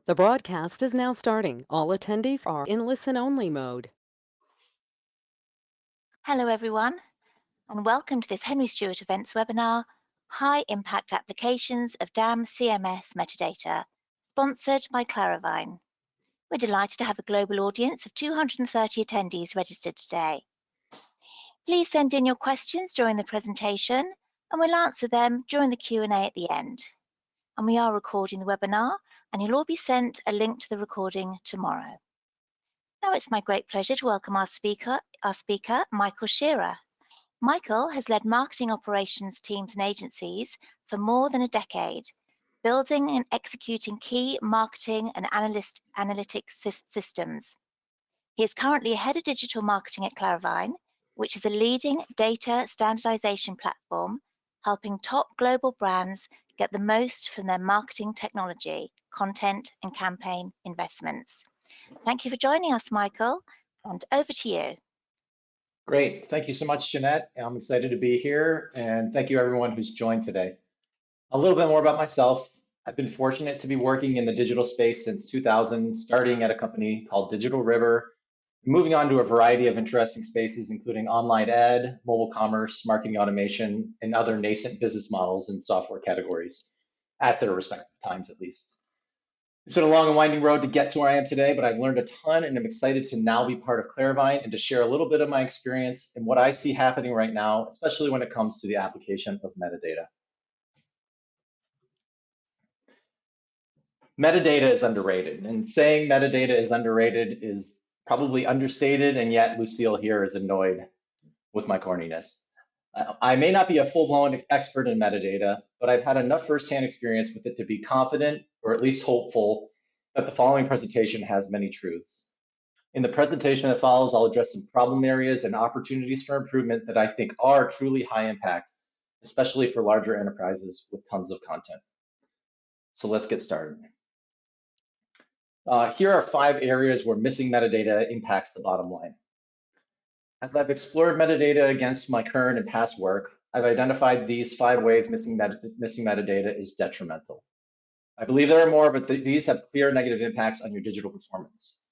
The broadcast is now starting. All attendees are in listen-only mode. Hello everyone, and welcome to this Henry Stewart Events webinar, High Impact Applications of DAM CMS Metadata, sponsored by Claravine. We're delighted to have a global audience of 230 attendees registered today. Please send in your questions during the presentation, and we'll answer them during the Q&A at the end. And we are recording the webinar, and you'll all be sent a link to the recording tomorrow. Now it's my great pleasure to welcome our speaker, Michael Shearer. Michael has led marketing operations teams and agencies for more than a decade, building and executing key marketing and analytics systems. He is currently head of digital marketing at Claravine, which is a leading data standardization platform, helping top global brands get the most from their marketing technology, content, and campaign investments. Thank you for joining us, Michael, and over to you. Great. Thank you so much, Jeanette. I'm excited to be here, and thank you everyone who's joined today. A little bit more about myself. I've been fortunate to be working in the digital space since 2000, starting at a company called Digital River, moving on to a variety of interesting spaces, including online ed, mobile commerce, marketing automation, and other nascent business models and software categories, at their respective times at least. It's been a long and winding road to get to where I am today, but I've learned a ton and I'm excited to now be part of Claravine and to share a little bit of my experience and what I see happening right now, especially when it comes to the application of metadata. Metadata is underrated, and saying metadata is underrated is probably understated, and yet Lucille here is annoyed with my corniness. I may not be a full-blown expert in metadata, but I've had enough firsthand experience with it to be confident, or at least hopeful, that the following presentation has many truths. In the presentation that follows, I'll address some problem areas and opportunities for improvement that I think are truly high impact, especially for larger enterprises with tons of content. So let's get started. Here are 5 areas where missing metadata impacts the bottom line. As I've explored metadata against my current and past work, I've identified these 5 ways missing metadata is detrimental. I believe there are more, but these have clear negative impacts on your digital performance.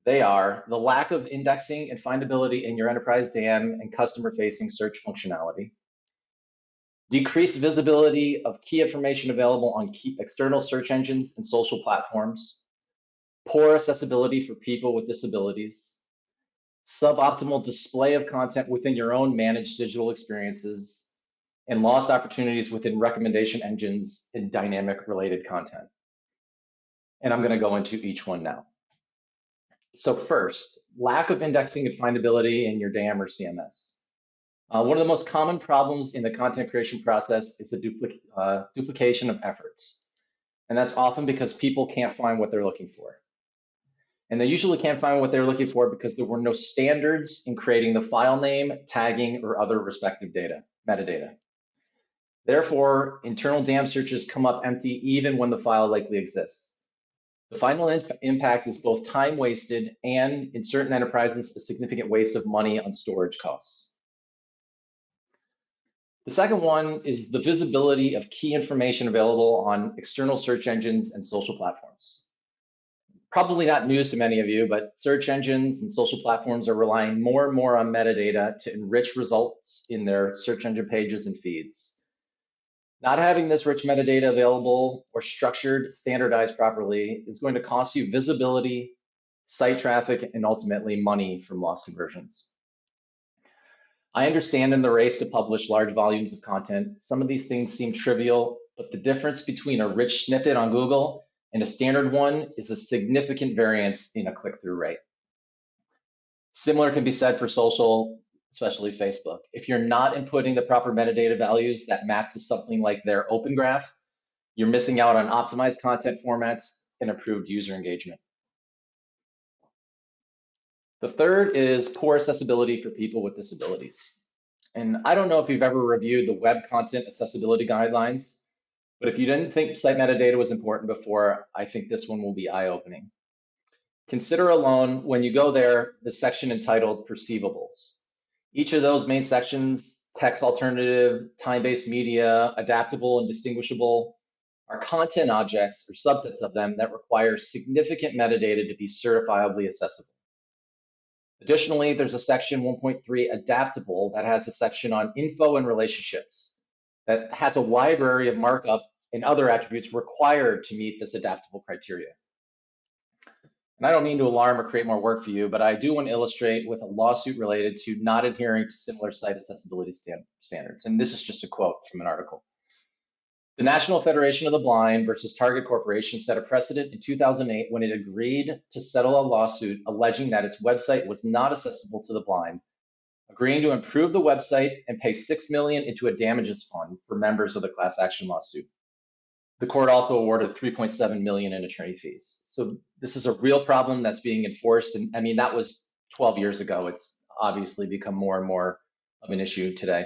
They are the lack of indexing and findability in your enterprise DAM and customer-facing search functionality, decreased visibility of key information available on key external search engines and social platforms, poor accessibility for people with disabilities, suboptimal display of content within your own managed digital experiences, and lost opportunities within recommendation engines and dynamic related content. And I'm going to go into each one now. So first, lack of indexing and findability in your DAM or CMS. One of the most common problems in the content creation process is the duplication of efforts. And that's often because people can't find what they're looking for. And they usually can't find what they're looking for because there were no standards in creating the file name, tagging, or other respective metadata. Therefore, internal DAM searches come up empty even when the file likely exists. The final impact is both time wasted and, in certain enterprises, a significant waste of money on storage costs. The second one is the visibility of key information available on external search engines and social platforms. Probably not news to many of you, but search engines and social platforms are relying more and more on metadata to enrich results in their search engine pages and feeds. Not having this rich metadata available or structured, standardized properly is going to cost you visibility, site traffic, and ultimately money from lost conversions. I understand in the race to publish large volumes of content, some of these things seem trivial, but the difference between a rich snippet on Google and a standard one is a significant variance in a click-through rate. Similar can be said for social, especially Facebook. If you're not inputting the proper metadata values that map to something like their open graph, you're missing out on optimized content formats and improved user engagement. The third is poor accessibility for people with disabilities. And I don't know if you've ever reviewed the Web Content Accessibility Guidelines, but if you didn't think site metadata was important before, I think this one will be eye-opening. Consider alone, when you go there, the section entitled Perceivables. Each of those main sections, text alternative, time-based media, adaptable and distinguishable, are content objects or subsets of them that require significant metadata to be certifiably accessible. Additionally, there's a section 1.3 adaptable that has a section on info and relationships that has a library of markup and other attributes required to meet this adaptable criteria. And I don't mean to alarm or create more work for you, but I do want to illustrate with a lawsuit related to not adhering to similar site accessibility standards. And this is just a quote from an article. The National Federation of the Blind versus Target Corporation set a precedent in 2008 when it agreed to settle a lawsuit alleging that its website was not accessible to the blind, agreeing to improve the website and pay $6 million into a damages fund for members of the class action lawsuit. The court also awarded $3.7 million in attorney fees. So this is a real problem that's being enforced. And I mean, that was 12 years ago. It's obviously become more and more of an issue today.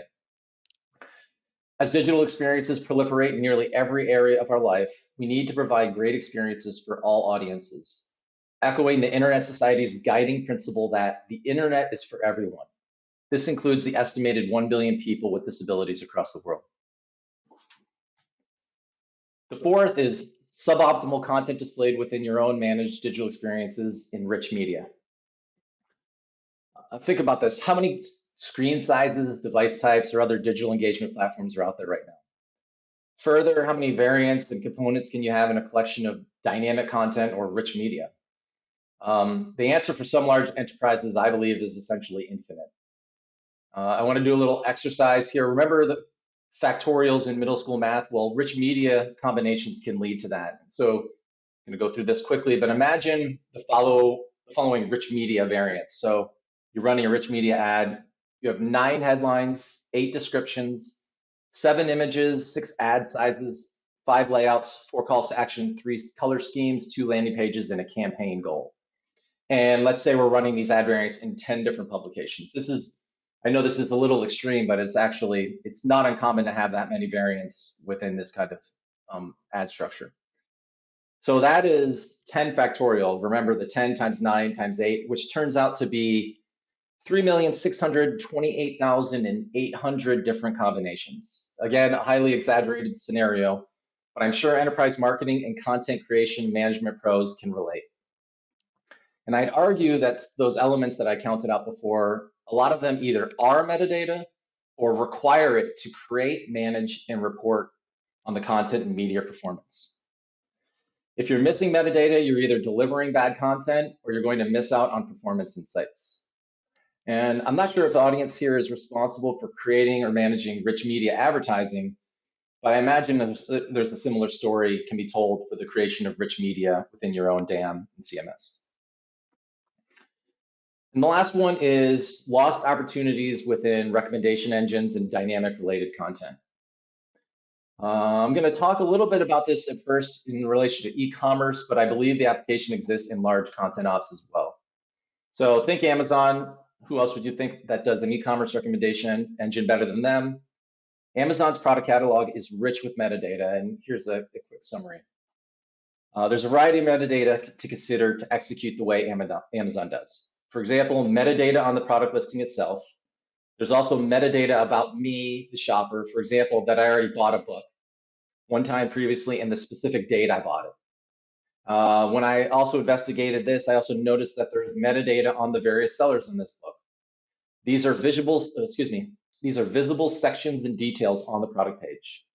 As digital experiences proliferate in nearly every area of our life, we need to provide great experiences for all audiences, echoing the Internet Society's guiding principle that the Internet is for everyone. This includes the estimated 1 billion people with disabilities across the world. The fourth is suboptimal content displayed within your own managed digital experiences in rich media. Think about this. How many screen sizes, device types, or other digital engagement platforms are out there right now? Further, how many variants and components can you have in a collection of dynamic content or rich media? The answer for some large enterprises, I believe, is essentially infinite. I want to do a little exercise here. Remember the factorials in middle school math? Well, rich media combinations can lead to that. So I'm going to go through this quickly, but imagine the following rich media variants. So you're running a rich media ad. You have 9 headlines, 8 descriptions, 7 images, 6 ad sizes, 5 layouts, 4 calls to action, 3 color schemes, 2 landing pages, and a campaign goal. And let's say we're running these ad variants in 10 different publications. I know this is a little extreme, but it's not uncommon to have that many variants within this kind of ad structure. So that is 10 factorial. Remember the 10 times 9 times 8, which turns out to be 3,628,800 different combinations. Again, a highly exaggerated scenario, but I'm sure enterprise marketing and content creation management pros can relate. And I'd argue that those elements that I counted out before, a lot of them either are metadata or require it to create, manage, and report on the content and media performance. If you're missing metadata, you're either delivering bad content or you're going to miss out on performance insights. And I'm not sure if the audience here is responsible for creating or managing rich media advertising, but I imagine there's a similar story can be told for the creation of rich media within your own DAM and CMS. And the last one is lost opportunities within recommendation engines and dynamic related content. I'm going to talk a little bit about this at first in relation to e-commerce, but I believe the application exists in large content ops as well. So think Amazon. Who else would you think that does an e-commerce recommendation engine better than them? Amazon's product catalog is rich with metadata, and here's a quick summary. There's a variety of metadata to consider to execute the way Amazon does. For example, metadata on the product listing itself. There's also metadata about me, the shopper, for example, that I already bought a book one time previously and the specific date I bought it. When I also investigated this, I also noticed that there is metadata on the various sellers in this book. These are visible sections and details on the product page.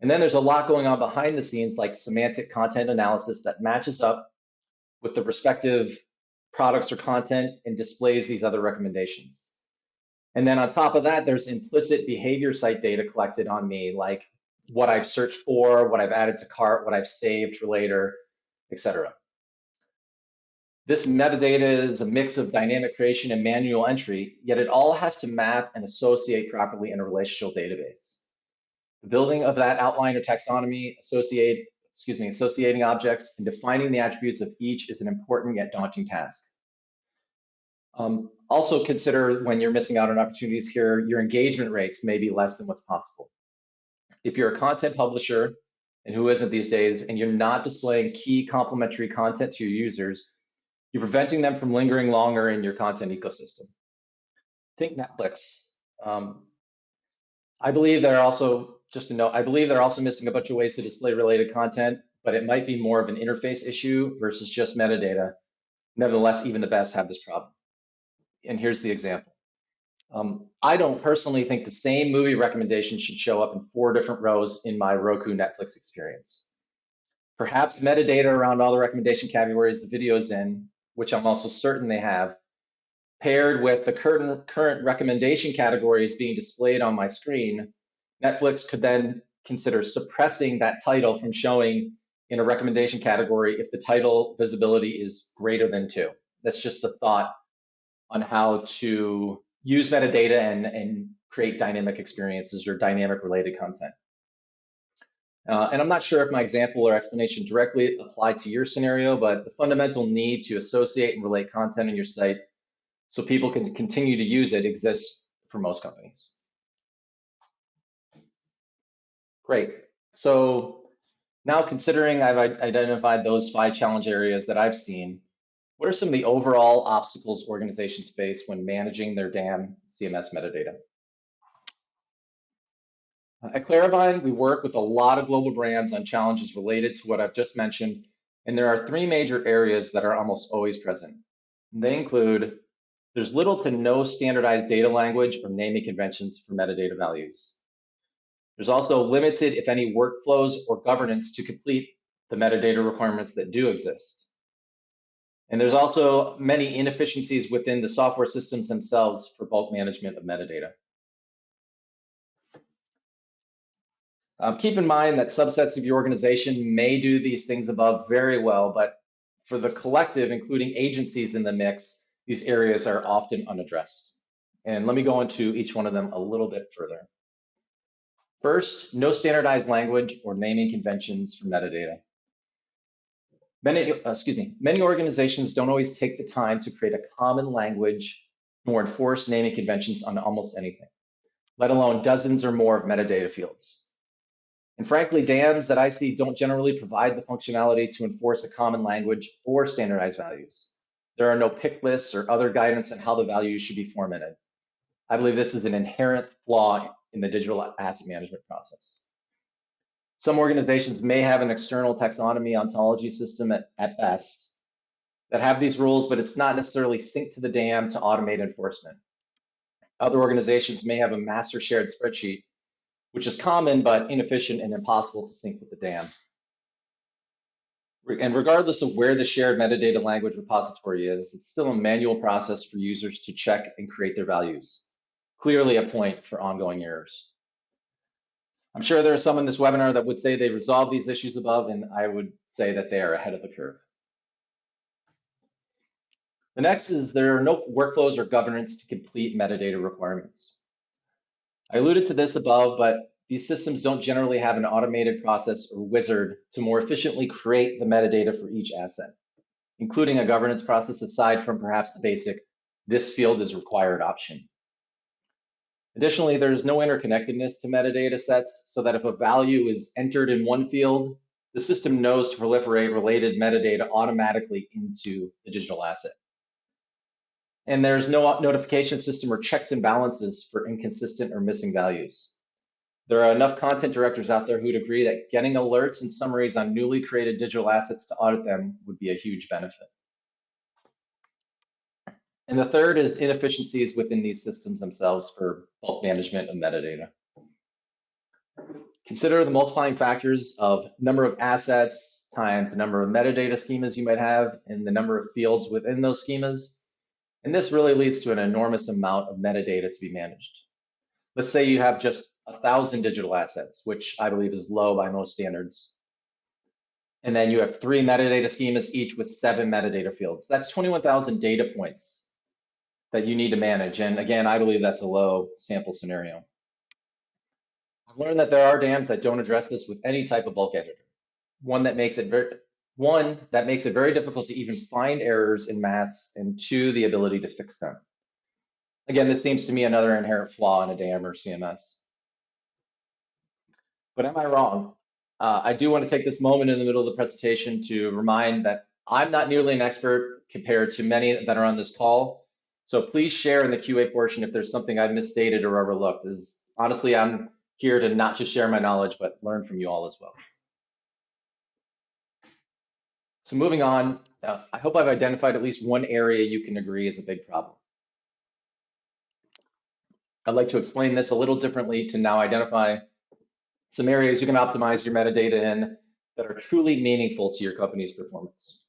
And then there's a lot going on behind the scenes, like semantic content analysis that matches up with the respective products or content and displays these other recommendations. And then on top of that, there's implicit behavior site data collected on me, like what I've searched for, what I've added to cart, what I've saved for later, etc. This metadata is a mix of dynamic creation and manual entry, yet it all has to map and associate properly in a relational database. The building of that outline or taxonomy, associating objects and defining the attributes of each is an important yet daunting task. Also consider when you're missing out on opportunities here, your engagement rates may be less than what's possible. If you're a content publisher, and who isn't these days, and you're not displaying key complementary content to your users, you're preventing them from lingering longer in your content ecosystem. Think Netflix. I believe they're also just to note, I believe they're also missing a bunch of ways to display related content, but it might be more of an interface issue versus just metadata. Nevertheless, even the best have this problem. And here's the example. I don't personally think the same movie recommendation should show up in 4 different rows in my Roku Netflix experience. Perhaps metadata around all the recommendation categories the video is in, which I'm also certain they have, paired with the current recommendation categories being displayed on my screen, Netflix could then consider suppressing that title from showing in a recommendation category if the title visibility is greater than 2. That's just a thought on how to use metadata and create dynamic experiences or dynamic related content. And I'm not sure if my example or explanation directly apply to your scenario, but the fundamental need to associate and relate content in your site so people can continue to use it exists for most companies. Great. So now considering I've identified those 5 challenge areas that I've seen, what are some of the overall obstacles organizations face when managing their DAM CMS metadata? At Claravine, we work with a lot of global brands on challenges related to what I've just mentioned, and there are 3 major areas that are almost always present. They include, there's little to no standardized data language or naming conventions for metadata values. There's also limited, if any, workflows or governance to complete the metadata requirements that do exist. And there's also many inefficiencies within the software systems themselves for bulk management of metadata. Keep in mind that subsets of your organization may do these things above very well, but for the collective, including agencies in the mix, these areas are often unaddressed. And let me go into each one of them a little bit further. First, no standardized language or naming conventions for metadata. Many organizations don't always take the time to create a common language nor enforce naming conventions on almost anything, let alone dozens or more of metadata fields. And frankly, DAMs that I see don't generally provide the functionality to enforce a common language or standardized values. There are no pick lists or other guidance on how the values should be formatted. I believe this is an inherent flaw in the digital asset management process. Some organizations may have an external taxonomy ontology system at best that have these rules, but it's not necessarily synced to the DAM to automate enforcement. Other organizations may have a master shared spreadsheet, which is common but inefficient and impossible to sync with the DAM. And regardless of where the shared metadata language repository is, it's still a manual process for users to check and create their values. Clearly a point for ongoing errors. I'm sure there are some in this webinar that would say they resolved these issues above, and I would say that they are ahead of the curve. The next is there are no workflows or governance to complete metadata requirements. I alluded to this above, but these systems don't generally have an automated process or wizard to more efficiently create the metadata for each asset, including a governance process aside from perhaps the basic, this field is required option. Additionally, there's no interconnectedness to metadata sets so that if a value is entered in one field, the system knows to proliferate related metadata automatically into the digital asset. And there's no notification system or checks and balances for inconsistent or missing values. There are enough content directors out there who'd agree that getting alerts and summaries on newly created digital assets to audit them would be a huge benefit. And the third is inefficiencies within these systems themselves for bulk management of metadata. Consider the multiplying factors of number of assets times the number of metadata schemas you might have and the number of fields within those schemas. And this really leads to an enormous amount of metadata to be managed. Let's say you have just 1,000 digital assets, which I believe is low by most standards. And then you have 3 metadata schemas, each with 7 metadata fields. That's 21,000 data points that you need to manage. And again, I believe that's a low sample scenario. I've learned that there are DAMs that don't address this with any type of bulk editor. One that makes it very difficult to even find errors in mass, and 2, the ability to fix them. Again, this seems to me another inherent flaw in a DAM or CMS. But am I wrong? I do want to take this moment in the middle of the presentation to remind that I'm not nearly an expert compared to many that are on this call. So please share in the QA portion if there's something I've misstated or overlooked. Honestly, I'm here to not just share my knowledge, but learn from you all as well. So moving on, I hope I've identified at least one area you can agree is a big problem. I'd like to explain this a little differently to now identify some areas you can optimize your metadata in that are truly meaningful to your company's performance.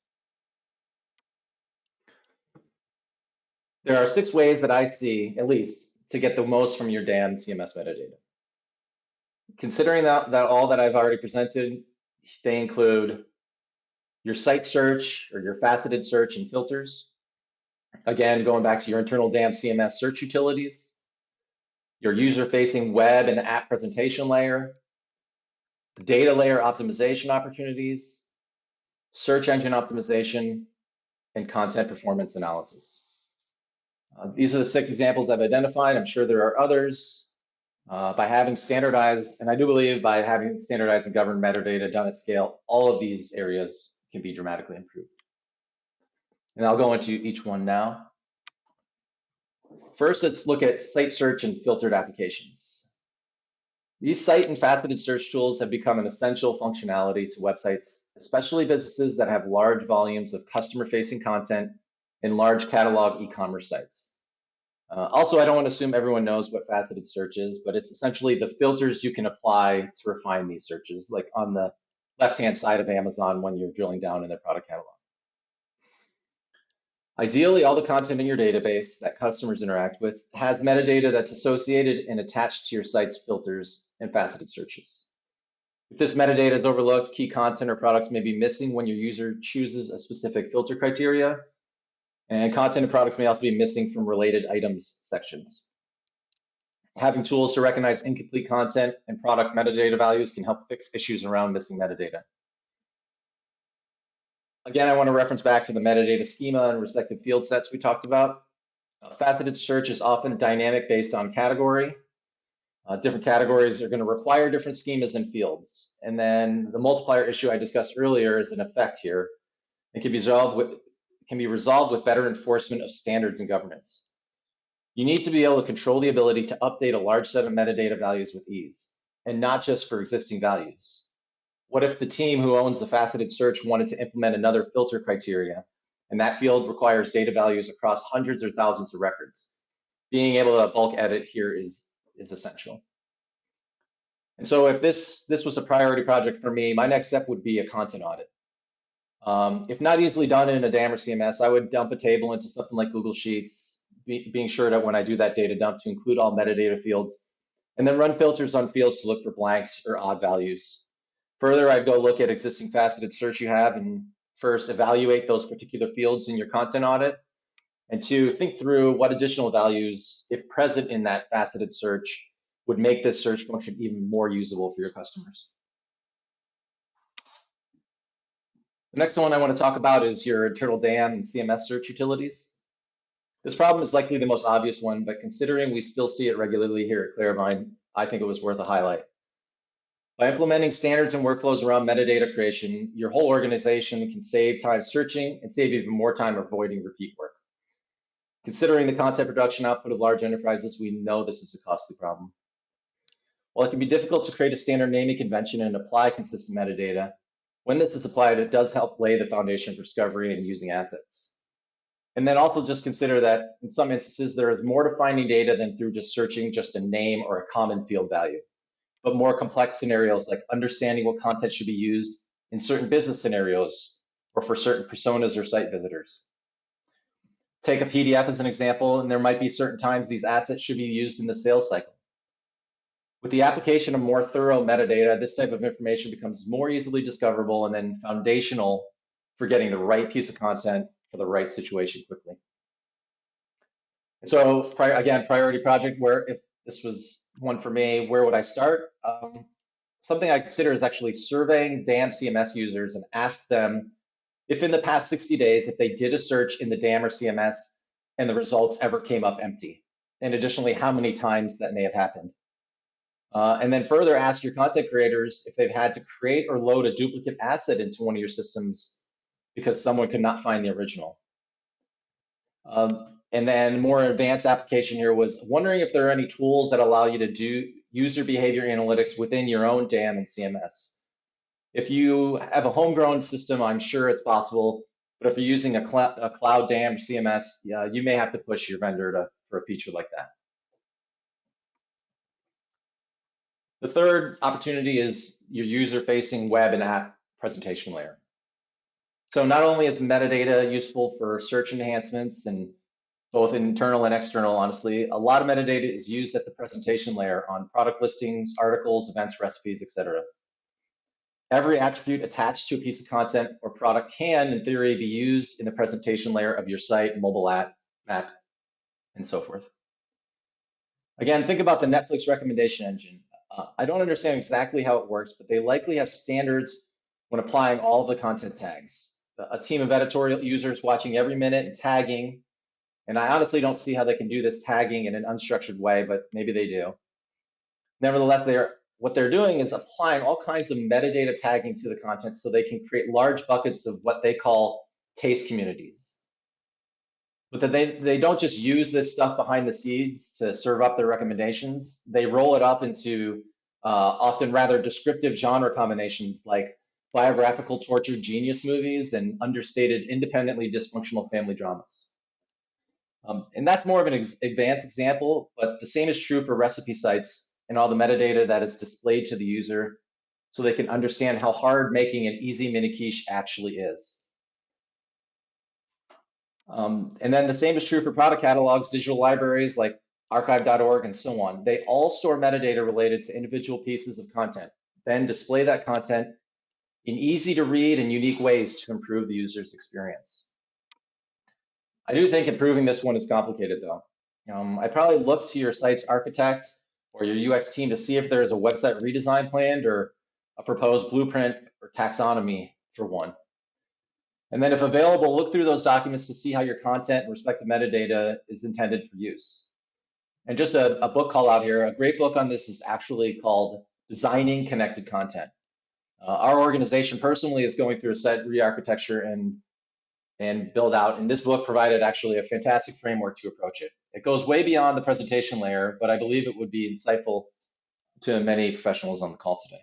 There are 6 ways that I see, at least, to get the most from your DAM CMS metadata. Considering that all that I've already presented, they include your site search or your faceted search and filters. Again, going back to your internal DAM CMS search utilities, your user-facing web and app presentation layer, data layer optimization opportunities, search engine optimization, and content performance analysis. These are the 6 examples I've identified. I'm sure there are others. By having standardized, and I do believe by having standardized and governed metadata done at scale, all of these areas can be dramatically improved. And I'll go into each one now. First, let's look at site search and filtered applications. These site and faceted search tools have become an essential functionality to websites, especially businesses that have large volumes of customer-facing content and large catalog e-commerce sites. Also, I don't want to assume everyone knows what faceted search is, but it's essentially the filters you can apply to refine these searches, like on the left-hand side of Amazon when you're drilling down in their product catalog. Ideally, all the content in your database that customers interact with has metadata that's associated and attached to your site's filters and faceted searches. If this metadata is overlooked, key content or products may be missing when your user chooses a specific filter criteria, and content and products may also be missing from related items sections. Having tools to recognize incomplete content and product metadata values can help fix issues around missing metadata. Again, I want to reference back to the metadata schema and respective field sets we talked about. Faceted search is often dynamic based on category. Different categories are going to require different schemas and fields. And then the multiplier issue I discussed earlier is an effect here. It can be resolved with better enforcement of standards and governance. You need to be able to control the ability to update a large set of metadata values with ease, and not just for existing values. What if the team who owns the faceted search wanted to implement another filter criteria, and that field requires data values across hundreds or thousands of records? Being able to bulk edit here is essential. And so if this was a priority project for me, my next step would be a content audit. If not easily done in a DAM or CMS, I would dump a table into something like Google Sheets, being sure that when I do that data dump to include all metadata fields, and then run filters on fields to look for blanks or odd values. Further, I'd go look at existing faceted search you have and first evaluate those particular fields in your content audit, and 2, think through what additional values, if present in that faceted search, would make this search function even more usable for your customers. The next one I want to talk about is your internal DAM and CMS search utilities. This problem is likely the most obvious one, but considering we still see it regularly here at Claravine, I think it was worth a highlight. By implementing standards and workflows around metadata creation, your whole organization can save time searching and save even more time avoiding repeat work. Considering the content production output of large enterprises, we know this is a costly problem. While it can be difficult to create a standard naming convention and apply consistent metadata, when this is applied, it does help lay the foundation for discovery and using assets. And then also just consider that in some instances, there is more to finding data than through just searching just a name or a common field value, but more complex scenarios like understanding what content should be used in certain business scenarios or for certain personas or site visitors. Take a PDF as an example, and there might be certain times these assets should be used in the sales cycle. With the application of more thorough metadata, this type of information becomes more easily discoverable and then foundational for getting the right piece of content for the right situation quickly. And so again, priority project, where if this was one for me, where would I start? Something I consider is actually surveying DAM CMS users and ask them if in the past 60 days, if they did a search in the DAM or CMS and the results ever came up empty. And additionally, how many times that may have happened. And then further ask your content creators if they've had to create or load a duplicate asset into one of your systems because someone could not find the original. And then more advanced application here was wondering if there are any tools that allow you to user behavior analytics within your own DAM and CMS. If you have a homegrown system, I'm sure it's possible, but if you're using a cloud DAM or CMS, you may have to push your vendor for a feature like that. The third opportunity is your user-facing web and app presentation layer. So not only is metadata useful for search enhancements and both internal and external, honestly, a lot of metadata is used at the presentation layer on product listings, articles, events, recipes, etc. Every attribute attached to a piece of content or product can, in theory, be used in the presentation layer of your site, mobile app, and so forth. Again, think about the Netflix recommendation engine. I don't understand exactly how it works, but they likely have standards when applying all of the content tags. A team of editorial users watching every minute and tagging, and I honestly don't see how they can do this tagging in an unstructured way, but maybe they do. Nevertheless, what they're doing is applying all kinds of metadata tagging to the content so they can create large buckets of what they call taste communities. But they don't just use this stuff behind the scenes to serve up their recommendations. They roll it up into often rather descriptive genre combinations like biographical tortured genius movies and understated independently dysfunctional family dramas. And that's more of an advanced example, but the same is true for recipe sites and all the metadata that is displayed to the user so they can understand how hard making an easy mini quiche actually is. And then the same is true for product catalogs, digital libraries like archive.org and so on. They all store metadata related to individual pieces of content, then display that content in easy to read and unique ways to improve the user's experience. I do think improving this one is complicated though. I'd probably look to your site's architect or your UX team to see if there's a website redesign planned or a proposed blueprint or taxonomy for one. And then if available, look through those documents to see how your content and respective metadata is intended for use. And just a book call out here, a great book on this is actually called Designing Connected Content. Our organization personally is going through a site re-architecture and build out, and this book provided actually a fantastic framework to approach it. It goes way beyond the presentation layer, but I believe it would be insightful to many professionals on the call today.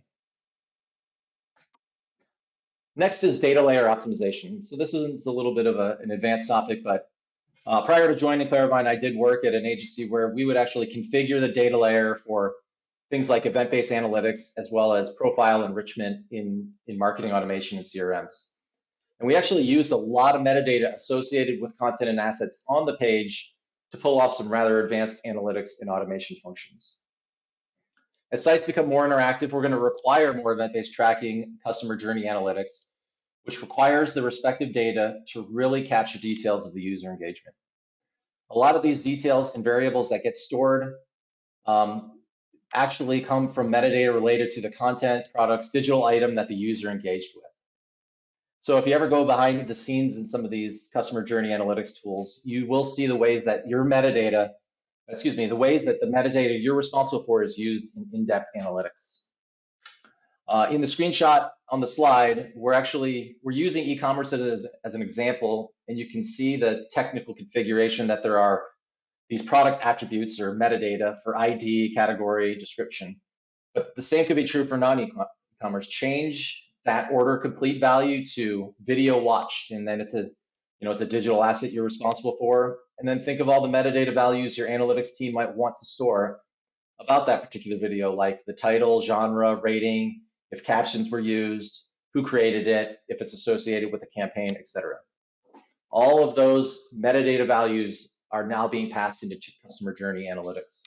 Next is data layer optimization. So this is a little bit of an advanced topic, but prior to joining Claravine, I did work at an agency where we would actually configure the data layer for things like event-based analytics, as well as profile enrichment in marketing automation and CRMs. And we actually used a lot of metadata associated with content and assets on the page to pull off some rather advanced analytics and automation functions. As sites become more interactive, we're going to require more event-based tracking, customer journey analytics, which requires the respective data to really capture details of the user engagement. A lot of these details and variables that get stored actually come from metadata related to the content, products, digital item that the user engaged with. So if you ever go behind the scenes in some of these customer journey analytics tools, you will see the ways that your metadata, the ways that the metadata you're responsible for is used in in-depth analytics. In the screenshot on the slide, we're using e-commerce as an example, and you can see the technical configuration that there are these product attributes or metadata for ID, category, description. But the same could be true for non-e-commerce. Change that order complete value to video watched, and then it's a digital asset you're responsible for. And then think of all the metadata values your analytics team might want to store about that particular video, like the title, genre, rating, if captions were used, who created it, if it's associated with a campaign, etc. All of those metadata values are now being passed into customer journey analytics.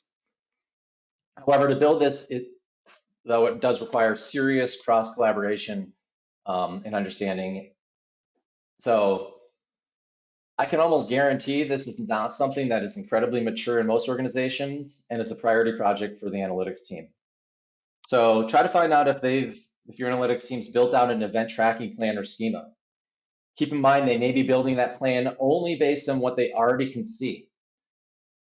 However, to build this, though it does require serious cross collaboration and understanding. So I can almost guarantee this is not something that is incredibly mature in most organizations and is a priority project for the analytics team. So try to find out if your analytics team's built out an event tracking plan or schema. Keep in mind they may be building that plan only based on what they already can see.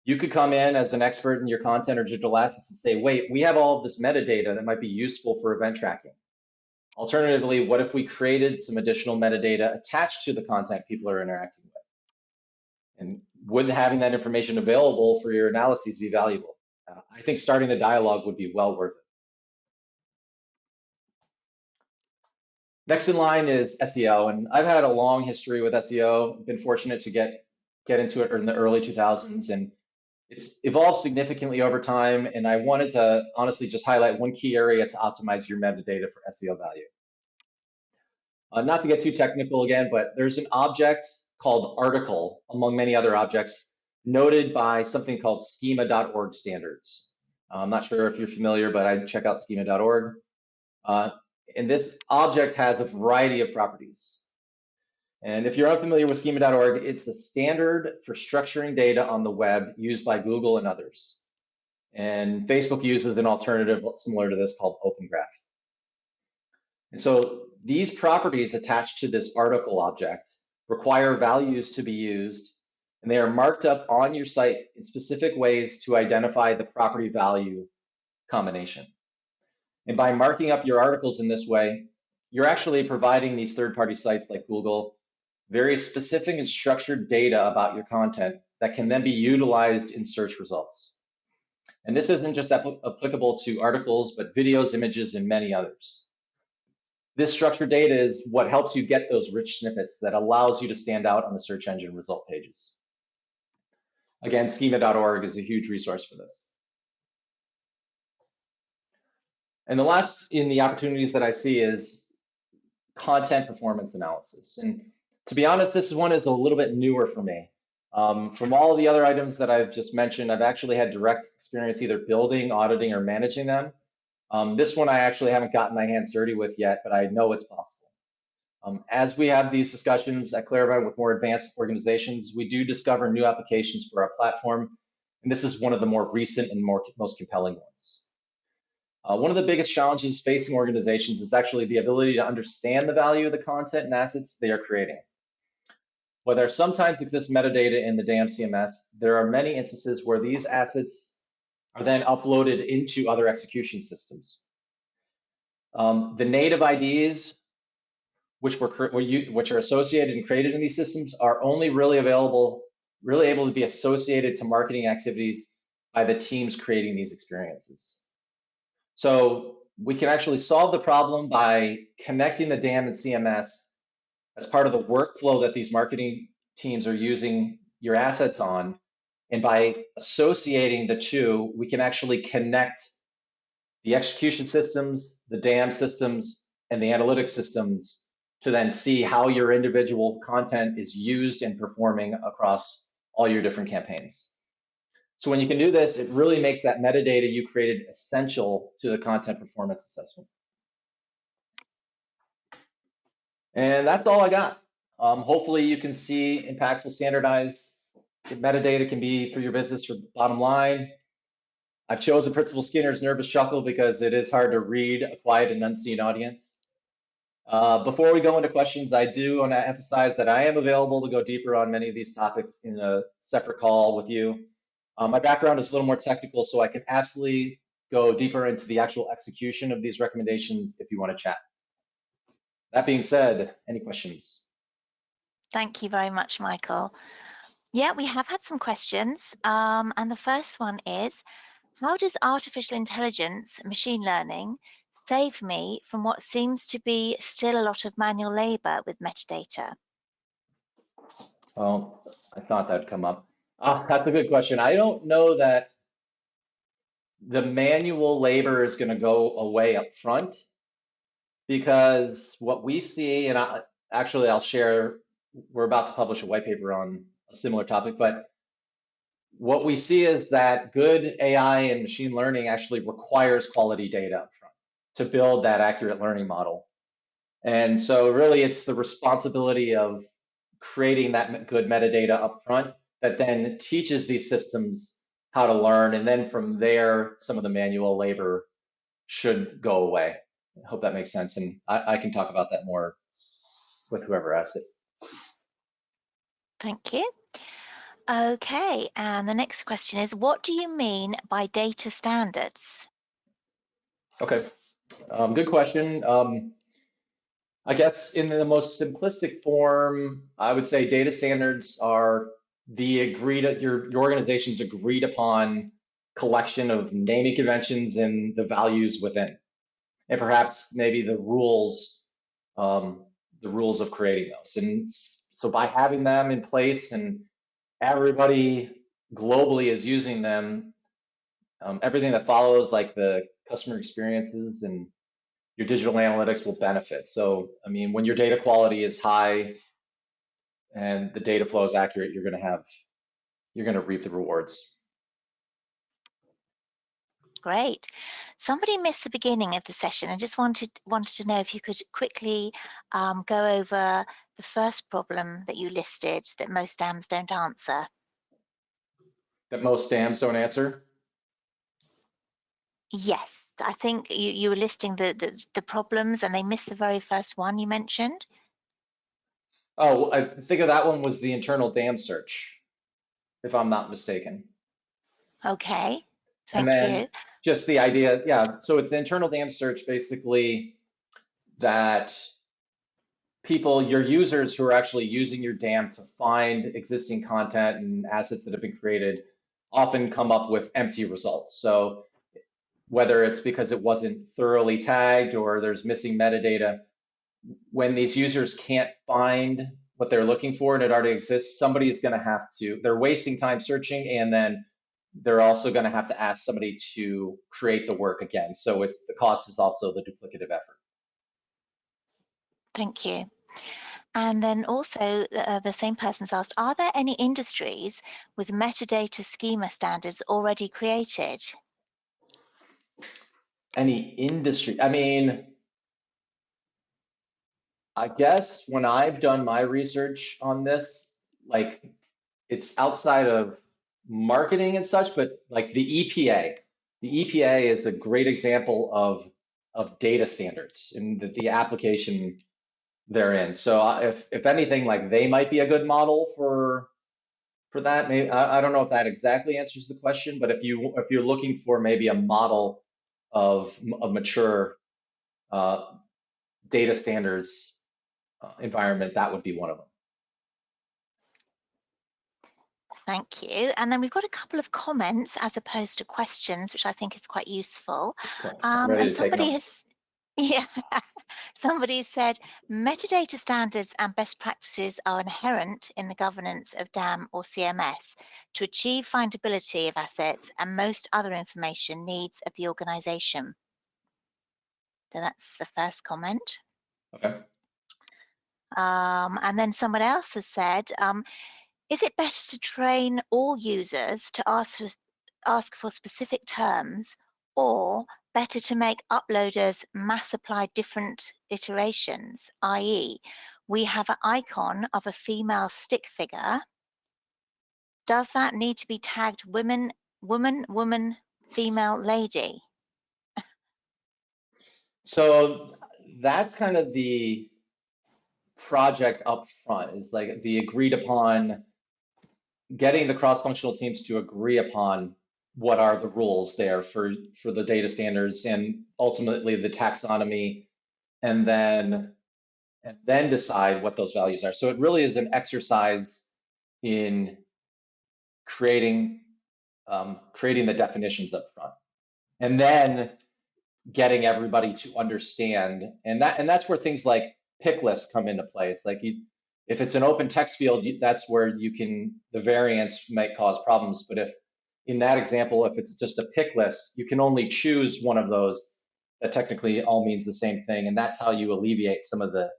You could come in as an expert in your content or digital assets and say, wait, we have all of this metadata that might be useful for event tracking. Alternatively, what if we created some additional metadata attached to the content people are interacting with? And would having that information available for your analyses be valuable? I think starting the dialogue would be well worth it. Next in line is SEO, and I've had a long history with SEO. Been fortunate to get into it in the early 2000s, and it's evolved significantly over time. And I wanted to honestly just highlight one key area to optimize your metadata for SEO value. Not to get too technical again, but there's an object called article, among many other objects, noted by something called schema.org standards. I'm not sure if you're familiar, but I'd check out schema.org. And this object has a variety of properties. And if you're unfamiliar with schema.org, it's a standard for structuring data on the web used by Google and others. And Facebook uses an alternative similar to this called Open Graph. And so these properties attached to this article object require values to be used, and they are marked up on your site in specific ways to identify the property value combination. And by marking up your articles in this way, you're actually providing these third-party sites like Google very specific and structured data about your content that can then be utilized in search results. And this isn't just applicable to articles, but videos, images, and many others. This structured data is what helps you get those rich snippets that allows you to stand out on the search engine result pages. Again, schema.org is a huge resource for this. And the last in the opportunities that I see is content performance analysis. And to be honest, this one is a little bit newer for me. From all the other items that I've just mentioned, I've actually had direct experience either building, auditing, or managing them. This one I actually haven't gotten my hands dirty with yet, but I know it's possible. As we have these discussions at Claravine with more advanced organizations, we do discover new applications for our platform, and this is one of the more recent and most compelling ones. One of the biggest challenges facing organizations is actually the ability to understand the value of the content and assets they are creating. While there sometimes exists metadata in the DAM CMS, there are many instances where these assets are then uploaded into other execution systems. The native IDs, which are associated and created in these systems, are only really able to be associated to marketing activities by the teams creating these experiences. So we can actually solve the problem by connecting the DAM and CMS as part of the workflow that these marketing teams are using your assets on. And by associating the two, we can actually connect the execution systems, the DAM systems, and the analytics systems to then see how your individual content is used and performing across all your different campaigns. So when you can do this, it really makes that metadata you created essential to the content performance assessment. And that's all I got. Hopefully you can see impactful standardized metadata can be for your business for bottom line. I've chosen Principal Skinner's nervous chuckle because it is hard to read a quiet and unseen audience. Before we go into questions, I do want to emphasize that I am available to go deeper on many of these topics in a separate call with you. My background is a little more technical, so I can absolutely go deeper into the actual execution of these recommendations if you want to chat. That being said, any questions? Thank you very much, Michael. Yeah, we have had some questions. And the first one is, how does artificial intelligence, machine learning, save me from what seems to be still a lot of manual labor with metadata? Well, I thought that'd come up. That's a good question. I don't know that the manual labor is going to go away up front, because what we see, and I'll share, we're about to publish a white paper on a similar topic, but what we see is that good AI and machine learning actually requires quality data up front to build that accurate learning model. And so really it's the responsibility of creating that good metadata up front that then teaches these systems how to learn. And then from there, some of the manual labor should go away. I hope that makes sense. And I can talk about that more with whoever asked it. Thank you. Okay, and the next question is, what do you mean by data standards? Okay, good question. I guess in the most simplistic form, I would say data standards are the your organization's agreed upon collection of naming conventions and the values within, and perhaps maybe the rules of creating those. And so by having them in place and everybody globally is using them, everything that follows, like the customer experiences and your digital analytics, will benefit. So, I mean, when your data quality is high and the data flow is accurate, you're going to reap the rewards. Great. Somebody missed the beginning of the session and just wanted to know if you could quickly go over the first problem that you listed that most dams don't answer. That most dams don't answer? Yes, I think you were listing the problems and they missed the very first one you mentioned. Oh, I think of that one was the internal dam search, if I'm not mistaken. Okay, And thank you. then just the idea, yeah, so it's the internal dam search, basically, that people, your users who are actually using your dam to find existing content and assets that have been created, often come up with empty results. So whether it's because it wasn't thoroughly tagged or there's missing metadata, when these users can't find what they're looking for and it already exists, somebody is going to have to, they're wasting time searching, and then they're also going to have to ask somebody to create the work again. So it's the cost is also the duplicative effort. Thank you. And then also the same person's asked, are there any industries with metadata schema standards already created? Any industry, I mean, I guess when I've done my research on this, like, it's outside of marketing and such, but like the EPA is a great example of data standards and the application therein. So if anything, like, they might be a good model for that. Maybe I don't know if that exactly answers the question, but if you're looking for maybe a model of a mature data standards environment, that would be one of them. Thank you. And then we've got a couple of comments as opposed to questions, which I think is quite useful. Cool. I'm ready And to take somebody notes. yeah, somebody said metadata standards and best practices are inherent in the governance of DAM or CMS to achieve findability of assets and most other information needs of the organization. So that's the first comment. Okay. And then someone else has said, is it better to train all users to ask for specific terms, or better to make uploaders mass apply different iterations, i.e., we have an icon of a female stick figure. Does that need to be tagged woman, woman, woman, female, lady? So that's kind of the project up front, is like the agreed upon, getting the cross-functional teams to agree upon what are the rules there for the data standards and ultimately the taxonomy, and then decide what those values are. So it really is an exercise in creating the definitions up front, and then getting everybody to understand, and that's where things like pick lists come into play. It's like, if it's an open text field, that's where the variance might cause problems. But if in that example, if it's just a pick list, you can only choose one of those that technically all means the same thing, and that's how you alleviate some of the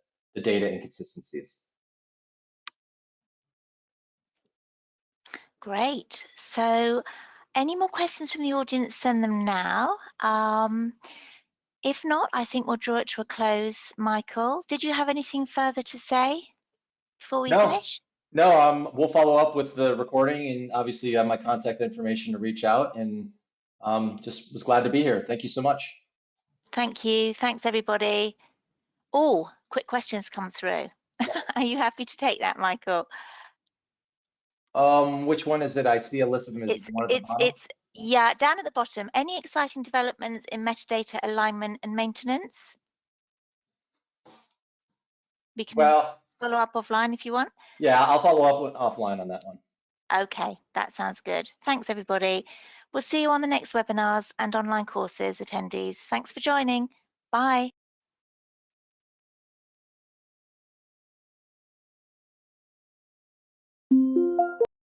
data inconsistencies. Great. So any more questions from the audience, send them now. If not, I think we'll draw it to a close. Michael, did you have anything further to say before we No, finish? no, we'll follow up with the recording, and obviously you have my contact information to reach out, and just was glad to be here. Thank you so much. Thank you. Thanks, everybody. Oh, quick questions come through. Are you happy to take that, Michael? Which one is it? I see a list of them. Is one at the bottom? Yeah, down at the bottom. Any exciting developments in metadata alignment and maintenance? We can follow up offline if you want. Yeah, I'll follow up offline on that one. Okay, that sounds good. Thanks, everybody. We'll see you on the next webinars and online courses attendees. Thanks for joining. Bye.